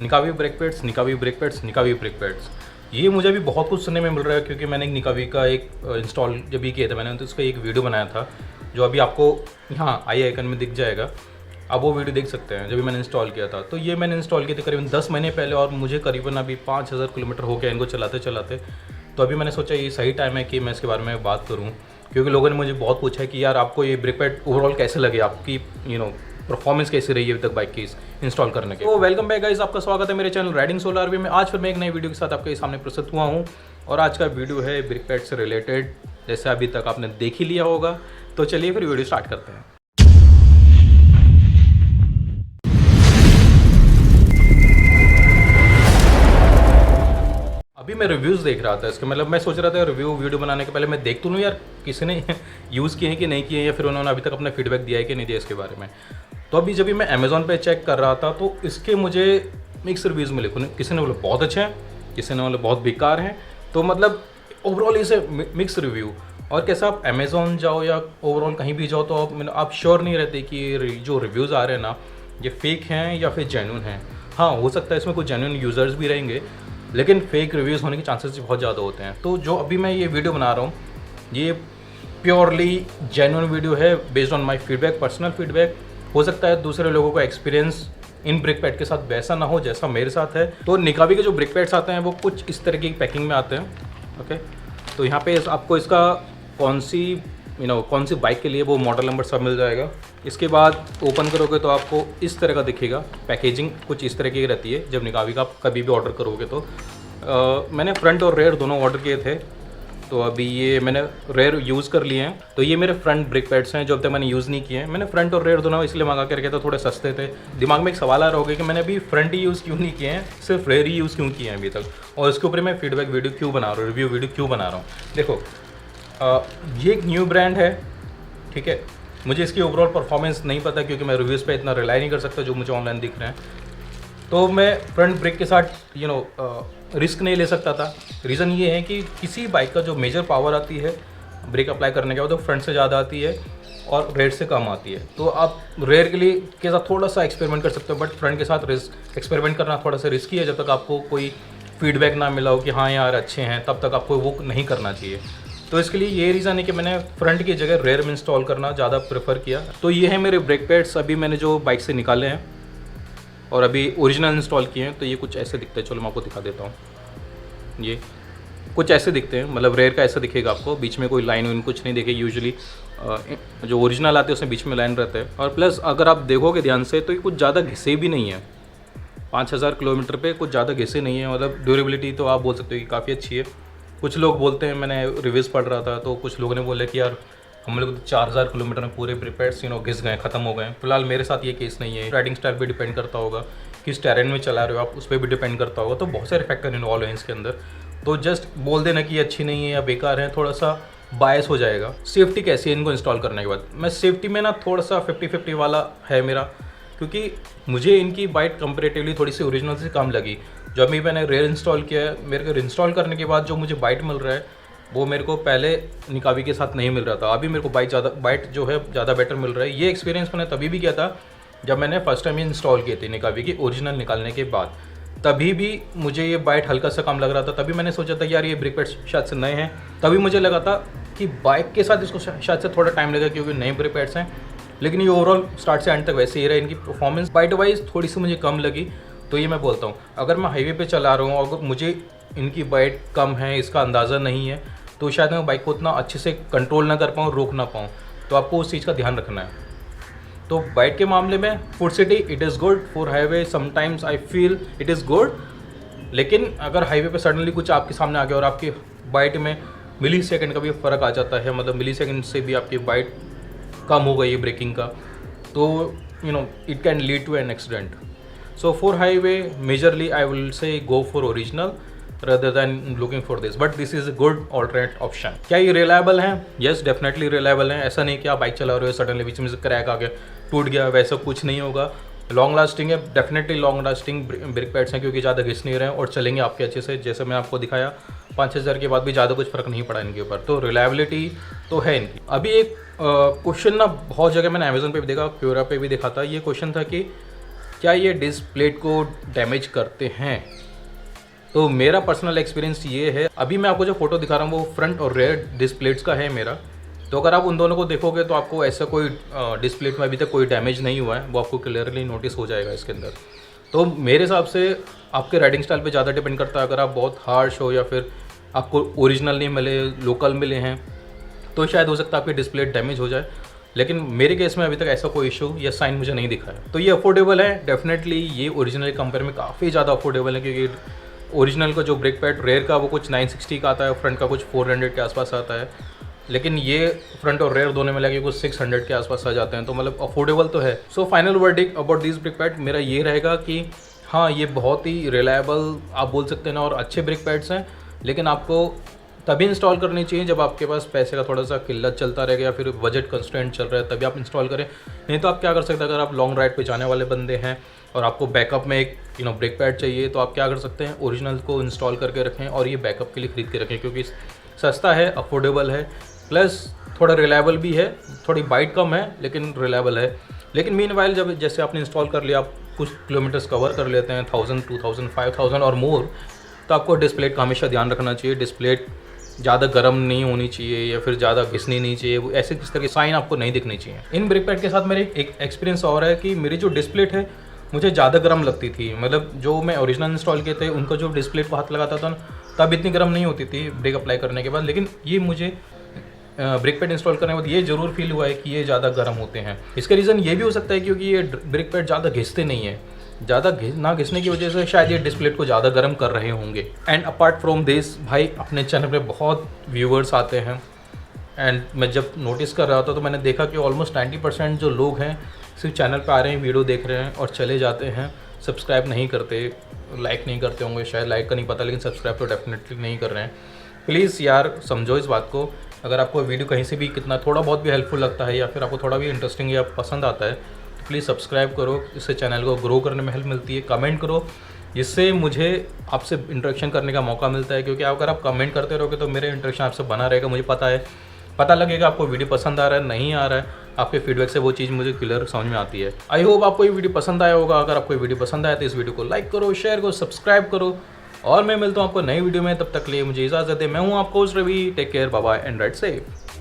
निकावी brake pads, निकावी brake pads, निकावी brake pads. ये मुझे भी बहुत कुछ सुनने में मिल रहा है क्योंकि मैंने एक निकावी का एक इंस्टॉल जब भी किया था मैंने, तो उसका एक वीडियो बनाया था जो अभी आपको यहाँ आई आइकन में दिख जाएगा। आप वो वीडियो देख सकते हैं जब भी मैंने इंस्टॉल किया था। तो ये मैंने इंस्टॉल किया था करीबन 10 महीने पहले और मुझे करीबन अभी 5000 किलोमीटर हो गया इनको चलाते चलाते। तो अभी मैंने सोचा ये सही टाइम है कि मैं इसके बारे में बात करूँ, क्योंकि लोगों ने मुझे बहुत पूछा है कि यार आपको ये ब्रेक पैड ओवरऑल कैसे लगे, आपकी परफॉर्मेंस कैसी रही है अभी तक बाइक की इंस्टॉल करने के। तो वेलकम बैक गाइस, आपका स्वागत है मेरे चैनल राइडिंग सोलो आरवी में। आज फिर मैं एक नई वीडियो के साथ आपके सामने प्रस्तुत हुआ हूँ और आज का वीडियो है ब्रेक पैड से रिलेटेड, जैसे अभी तक आपने देख ही लिया होगा। तो चलिए फिर वीडियो स्टार्ट करते हैं। अभी मैं रिव्यूज़ देख रहा था इसके, मतलब मैं सोच रहा था रिव्यू वीडियो बनाने के पहले मैं देख तो लूँ यार किसी ने यूज़ किए हैं कि नहीं किए हैं, या फिर उन्होंने अभी तक अपना फीडबैक दिया है कि नहीं दिया इसके बारे में। तो अभी जब भी मैं अमेज़ॉन पे चेक कर रहा था तो इसके मुझे मिक्स रिव्यूज़ मिले। किसी ने बोला बहुत अच्छे हैं, किसी ने बोला बहुत बेकार हैं। तो मतलब ओवरऑल इसे मिक्स रिव्यू। और कैसा आप अमेज़ॉन जाओ या ओवरऑल कहीं भी जाओ तो आप श्योर नहीं रहते कि जो रिव्यूज़ आ रहे हैं ना ये फेक हैं या फिर जेन्युइन हैं। हाँ, हो सकता है इसमें कुछ जेन्युइन यूज़र्स भी रहेंगे, लेकिन फेक रिव्यूज़ होने के चांसेस बहुत ज़्यादा होते हैं। तो जो अभी मैं ये वीडियो बना रहा हूँ ये प्योरली जेन्युइन वीडियो है based on my feedback, personal feedback. हो सकता है दूसरे लोगों का एक्सपीरियंस इन ब्रेक पैड के साथ वैसा ना हो जैसा मेरे साथ है। तो निकावी के जो ब्रेक पैड्स आते हैं वो कुछ इस तरह की पैकिंग में आते हैं। ओके, तो यहाँ पे आपको इसका कौन सी बाइक के लिए वो मॉडल नंबर सब मिल जाएगा। इसके बाद ओपन करोगे तो आपको इस तरह का दिखेगा। पैकेजिंग कुछ इस तरह की रहती है जब निकावी का आप कभी भी ऑर्डर करोगे तो। मैंने फ्रंट और रेयर दोनों ऑर्डर किए थे, तो अभी ये मैंने रेयर यूज़ कर लिए हैं। तो ये मेरे फ्रंट ब्रेक पैड्स हैं जो अब तक मैंने यूज़ नहीं किए हैं। मैंने फ्रंट और रेयर दोनों इसलिए मंगा के रखे थे, थोड़े सस्ते थे। दिमाग में एक सवाल आ रहा होगा कि मैंने अभी फ्रंट ही यूज़ क्यों नहीं किए हैं, सिर्फ रेयर ही यूज़ क्यों किए हैं अभी तक, और इसके ऊपर मैं फीडबैक वीडियो क्यों बना रहा हूँ, रिव्यू वीडियो क्यों बना रहा हूँ। देखो ये एक न्यू ब्रांड है, ठीक है। मुझे इसकी ओवरऑल परफॉर्मेंस नहीं पता क्योंकि मैं रिव्यूज़ पे इतना रिलाई नहीं कर सकता जो मुझे ऑनलाइन दिख रहे हैं। तो मैं फ्रंट ब्रेक के साथ रिस्क नहीं ले सकता था। रीज़न ये है कि किसी बाइक का जो मेजर पावर आती है ब्रेक अप्लाई करने के बाद वो फ्रंट से ज़्यादा आती है और रेयर से कम आती है। तो आप रेयर के साथ थोड़ा सा एक्सपेरिमेंट कर सकते हो, बट फ्रंट के साथ एक्सपेरिमेंट करना थोड़ा सा रिस्की है। जब तक आपको कोई फीडबैक ना मिला हो कि हाँ यार अच्छे हैं, तब तक आपको वो नहीं करना चाहिए। तो इसके लिए ये रीज़न है कि मैंने फ्रंट की जगह रेयर में इंस्टॉल करना ज़्यादा प्रेफर किया। तो ये है मेरे ब्रेक पैड्स अभी मैंने जो बाइक से निकाले हैं और अभी ओरिजिनल इंस्टॉल किए हैं। तो ये कुछ ऐसे दिखते हैं, चलो मैं आपको दिखा देता हूँ। ये कुछ ऐसे दिखते हैं, मतलब रेयर का ऐसा दिखेगा आपको, बीच में कोई लाइन वाइन कुछ नहीं दिखेगी। यूजुअली जो ओरिजिनल आते हैं उसमें बीच में लाइन रहता है। और प्लस अगर आप देखोगे ध्यान से तो ये कुछ ज़्यादा घिसे भी नहीं है। 5000 किलोमीटर पे कुछ ज़्यादा घिसे नहीं है, मतलब ड्यूरेबिलिटी तो आप बोल सकते हो कि काफ़ी अच्छी है। कुछ लोग बोलते हैं, मैंने रिव्यूज़ पढ़ रहा था तो कुछ लोगों ने बोला कि यार हम लोग तो 4000 किलोमीटर में पूरे ब्रेक पैड्स घिस गए, ख़त्म हो गए। फिलहाल मेरे साथ ये केस नहीं है। राइडिंग स्टाइल पे डिपेंड करता होगा, किस टेरेन में चला रहे हो आप, उस पर भी डिपेंड करता होगा। तो बहुत सारे फैक्टर इन्वॉल्व हैं इसके अंदर। तो जस्ट बोल देना कि अच्छी नहीं है या बेकार है थोड़ा सा बायस हो जाएगा। सेफ्टी कैसी है इनको इंस्टॉल करने के बाद, मैं सेफ्टी में ना थोड़ा सा 50-50 वाला है मेरा, क्योंकि मुझे इनकी बाइट कंपेरेटिवली थोड़ी सी ओरिजिनल से कम लगी। जब भी मैंने रेयर इंस्टॉल किया है, मेरे को इंस्टॉल करने के बाद जो मुझे बाइट मिल रहा है वो मेरे को पहले निकावी के साथ नहीं मिल रहा था। अभी मेरे को बाइट जो है ज़्यादा बेटर मिल रहा है। ये एक्सपीरियंस मैंने तभी भी किया था जब मैंने फर्स्ट टाइम इंस्टॉल किए थे निकावी की ओरिजिनल निकालने के बाद। तभी भी मुझे ये बाइट हल्का सा कम लग रहा था। तभी मैंने सोचा था यार ये ब्रेक पैड्स शायद से नए हैं। तभी मुझे लगा था कि बाइक के साथ इसको शायद से थोड़ा टाइम लगेगा क्योंकि नए ब्रेक पैड्स हैं। लेकिन ये ओवरऑल स्टार्ट से एंड तक वैसे ही रहा। इनकी परफॉर्मेंस बाइट वाइज थोड़ी सी मुझे कम लगी। तो ये मैं बोलता हूँ, अगर मैं हाईवे पे चला रहा हूँ अगर मुझे इनकी बाइट कम है, इसका अंदाज़ा नहीं है, तो शायद मैं बाइक को उतना अच्छे से कंट्रोल ना कर पाऊँ, रोक ना पाऊँ। तो आपको उस चीज़ का ध्यान रखना है। तो बाइक के मामले में for city it is good, for highway sometimes I feel it is good. लेकिन अगर हाईवे पे सडनली कुछ आपके सामने आ गया और आपकी बाइट में मिली सेकेंड का भी फ़र्क आ जाता है, मतलब मिली सेकेंड से भी आपकी बाइट कम हो गई है ब्रेकिंग का, तो it can lead to an accident. So for highway majorly I will say go for original rather than looking for this, but this is a good alternate option। क्या ये रिलायबल हैं? Yes, definitely reliable हैं। ऐसा नहीं कि आप bike चला रहे हो सडनली बीच में से क्रैक आ गया, टूट गया, वैसा कुछ नहीं होगा। लॉन्ग लास्टिंग है, definitely long lasting brake pads हैं क्योंकि ज़्यादा घिस नहीं रहे हैं और चलेंगे आपके अच्छे से। जैसे मैं आपको दिखाया 5000 के बाद भी ज़्यादा कुछ फ़र्क नहीं पड़ा इनके ऊपर। तो रिलायबिलिटी तो है इनकी। अभी एक क्वेश्चन ना बहुत जगह मैंने अमेज़न पे भी देखा, क्यूरा पे भी देखा था। ये क्वेश्चन था कि क्या ये डिस्क प्लेट को डैमेज करते हैं? तो मेरा पर्सनल एक्सपीरियंस ये है, अभी मैं आपको जो फोटो दिखा रहा हूँ वो फ्रंट और रेयर डिस्क प्लेट्स का है मेरा। तो अगर आप उन दोनों को देखोगे तो आपको ऐसा कोई डिस्क प्लेट में अभी तक कोई डैमेज नहीं हुआ है, वो आपको क्लियरली नोटिस हो जाएगा इसके अंदर। तो मेरे हिसाब से आपके राइडिंग स्टाइल पे ज़्यादा डिपेंड करता है। अगर आप बहुत हार्श हो या फिर आपको ओरिजिनल नहीं मिले, लोकल मिले हैं, तो शायद हो सकता है आपकी डिस्प्ले डैमेज हो जाए। लेकिन मेरे केस में अभी तक ऐसा कोई इशू या साइन मुझे नहीं दिखा है। तो ये अफोर्डेबल है डेफिनेटली, ये ओरिजिनल कंपेयर में काफ़ी ज़्यादा अफोर्डेबल है, क्योंकि ओरिजिनल का जो ब्रेक पैड रेयर का वो कुछ 960 का आता है, फ्रंट का कुछ 400 के आसपास आता है, लेकिन ये फ्रंट और रेयर दोनों में लगे कुछ 600 के आसपास आ जाते हैं। तो मतलब अफोर्डेबल तो है। So final verdict about this brake pad मेरा ये रहेगा कि हाँ, ये बहुत ही रिलायबल आप बोल सकते हैं ना, और अच्छे ब्रेक पैड्स हैं। लेकिन आपको तभी इंस्टॉल करनी चाहिए जब आपके पास पैसे का थोड़ा सा किल्लत चलता रहेगा या फिर बजट कंस्ट्रेंट चल रहा है, तभी आप इंस्टॉल करें। नहीं तो आप क्या कर सकते हैं, अगर आप लॉन्ग राइड पे जाने वाले बंदे हैं और आपको बैकअप में एक ब्रेक पैड चाहिए, तो आप क्या कर सकते हैं, ओरिजिनल को इंस्टॉल करके रखें और ये बैकअप के लिए खरीद के रखें, क्योंकि सस्ता है, अफोर्डेबल है, प्लस थोड़ा रिलायबल भी है। थोड़ी बाइट कम है लेकिन रिलायबल है। लेकिन मीनवाइल जब जैसे आपने इंस्टॉल कर लिया, आप कुछ किलोमीटर्स कवर कर लेते हैं, 1000, 2000, 5000 और मोर, तो आपको डिस्प्ले का हमेशा ध्यान रखना चाहिए। डिस्प्ले ज़्यादा गर्म नहीं होनी चाहिए या फिर ज़्यादा घिसनी नहीं चाहिए, वो ऐसे किस तरह के साइन आपको नहीं दिखनी चाहिए। इन ब्रेक पैड के साथ मेरे एक एक्सपीरियंस और है कि मेरी जो डिस्प्ले है मुझे ज़्यादा गर्म लगती थी। मतलब जो मैं ओरिजिनल इंस्टॉल किए थे उनका जो डिस्प्ले को हाथ लगाता था ना, तब इतनी गर्म नहीं होती थी ब्रेक अप्लाई करने के बाद। लेकिन ये मुझे ब्रेक पैड इंस्टॉल करने के बाद ये ज़रूर फील हुआ है कि ये ज़्यादा गर्म होते हैं। इसका रीज़न ये भी हो सकता है क्योंकि ये ब्रेक पैड ज़्यादा घिसते नहीं है। ज़्यादा ना घिसने की वजह से शायद ये डिस्प्ले को ज़्यादा गर्म कर रहे होंगे। एंड अपार्ट फ्रॉम दिस, भाई अपने चैनल पे बहुत व्यूअर्स आते हैं, एंड मैं जब नोटिस कर रहा था तो मैंने देखा कि ऑलमोस्ट 90% जो लोग हैं सिर्फ चैनल पे आ रहे हैं, वीडियो देख रहे हैं और चले जाते हैं, सब्सक्राइब नहीं करते, लाइक नहीं करते होंगे, शायद लाइक का नहीं पता, लेकिन सब्सक्राइब तो डेफिनेटली नहीं कर रहे हैं। प्लीज़ यार समझो इस बात को। अगर आपको वीडियो कहीं से भी कितना थोड़ा बहुत भी हेल्पफुल लगता है या फिर आपको थोड़ा भी इंटरेस्टिंग या पसंद आता है, तो प्लीज़ सब्सक्राइब करो। इससे चैनल को ग्रो करने में हेल्प मिलती है। कमेंट करो, इससे मुझे आपसे इंटरेक्शन करने का मौका मिलता है, क्योंकि अगर आप कमेंट करते रहोगे तो मेरे इंटरेक्शन आपसे बना रहेगा। मुझे पता लगेगा आपको वीडियो पसंद आ रहा है, नहीं आ रहा है। आपके फीडबैक से वो चीज़ मुझे क्लियर समझ में आती है। आई होप आपको ये वीडियो पसंद आया होगा। अगर आपको ये वीडियो पसंद आया तो इस वीडियो को लाइक करो, शेयर करो, सब्सक्राइब करो, और मैं मिलता हूँ आपको नई वीडियो में। तब तक के लिए मुझे इजाज़त है। मैं हूँ आपको Ravi. Take care, bye bye and ride safe.